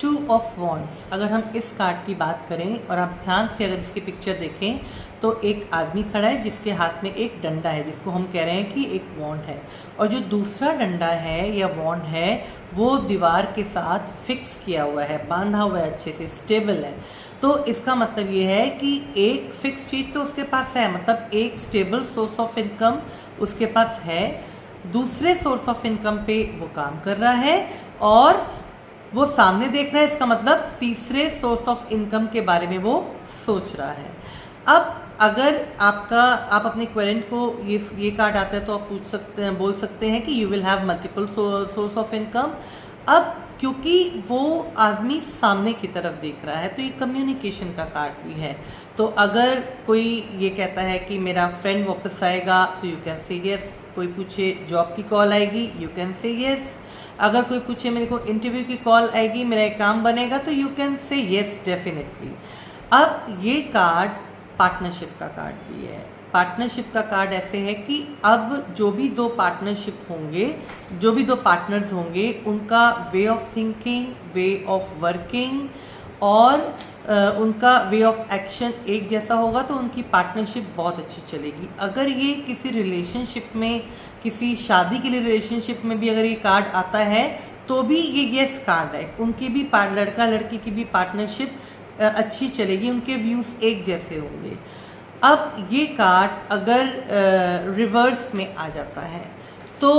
Two of wands. अगर हम इस कार्ड की बात करें और आप ध्यान से अगर इसकी पिक्चर देखें तो एक आदमी खड़ा है जिसके हाथ में एक डंडा है जिसको हम कह रहे हैं कि एक वॉन्ड है, और जो दूसरा डंडा है या वॉन्ड है वो दीवार के साथ फिक्स किया हुआ है, बांधा हुआ है, अच्छे से स्टेबल है। तो इसका मतलब ये है कि एक फिक्स चीज़ तो उसके पास है, मतलब एक स्टेबल सोर्स ऑफ इनकम उसके पास है, दूसरे सोर्स ऑफ इनकम पे वो काम कर रहा है और वो सामने देख रहा है, इसका मतलब तीसरे सोर्स ऑफ इनकम के बारे में वो सोच रहा है। अब अगर आप अपने क्वेरेंट को ये कार्ड आता है तो आप पूछ सकते हैं, बोल सकते हैं कि you will have multiple source of income. अब क्योंकि वो आदमी सामने की तरफ देख रहा है तो ये कम्युनिकेशन का कार्ड भी है। तो अगर कोई ये कहता है कि मेरा फ्रेंड वापस आएगा तो यू कैन से येस। कोई पूछे जॉब की कॉल आएगी, यू कैन से येस। अगर कोई पूछे मेरे को इंटरव्यू की कॉल आएगी, मेरा एक काम बनेगा, तो you can say yes definitely. अब ये कार्ड पार्टनरशिप का कार्ड भी है। पार्टनरशिप का कार्ड ऐसे है कि अब जो भी दो पार्टनरशिप होंगे, जो भी दो पार्टनर्स होंगे, उनका way of thinking, way of working और उनका वे ऑफ एक्शन एक जैसा होगा तो उनकी पार्टनरशिप बहुत अच्छी चलेगी। अगर ये किसी रिलेशनशिप में, किसी शादी के लिए रिलेशनशिप में भी अगर ये कार्ड आता है तो भी ये येस कार्ड है। उनकी भी लड़का लड़की की भी पार्टनरशिप अच्छी चलेगी, उनके व्यूज़ एक जैसे होंगे। अब ये कार्ड अगर रिवर्स में आ जाता है तो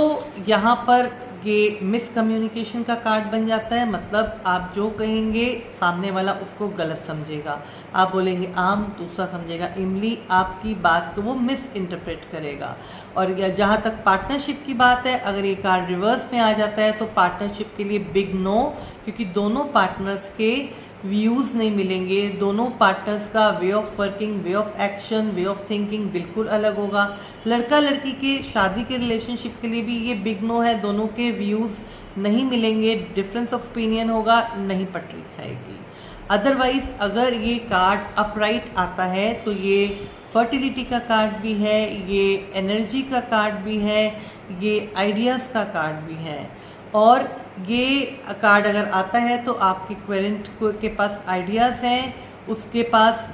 यहाँ पर ये मिसकम्युनिकेशन का कार्ड बन जाता है। मतलब आप जो कहेंगे सामने वाला उसको गलत समझेगा, आप बोलेंगे आम, दूसरा समझेगा इमली, आपकी बात को वो मिस इंटरप्रेट करेगा। और जहाँ तक पार्टनरशिप की बात है, अगर ये कार्ड रिवर्स में आ जाता है तो पार्टनरशिप के लिए बिग नो, क्योंकि दोनों पार्टनर्स के व्यूज़ नहीं मिलेंगे, दोनों पार्टनर्स का way of working, way of action, way of thinking बिल्कुल अलग होगा। लड़का लड़की के शादी के रिलेशनशिप के लिए भी ये बिग नो है, दोनों के व्यूज़ नहीं मिलेंगे, डिफरेंस ऑफ ओपिनियन होगा, नहीं पटरी खाएगी। अदरवाइज अगर ये कार्ड अपराइट आता है तो ये फर्टिलिटी का कार्ड भी है, ये एनर्जी का कार्ड भी है, ये आइडियाज़ का कार्ड भी है। और ये कार्ड अगर आता है तो आपके क्वेरेंट के पास आइडियाज़ हैं, उसके पास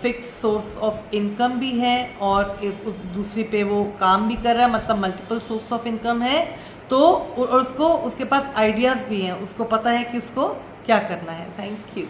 फिक्स सोर्स ऑफ इनकम भी है और उस दूसरी पे वो काम भी कर रहा है, मतलब मल्टीपल सोर्स ऑफ इनकम है। तो और उसके पास आइडियाज़ भी हैं, उसको पता है कि उसको क्या करना है। Thank you.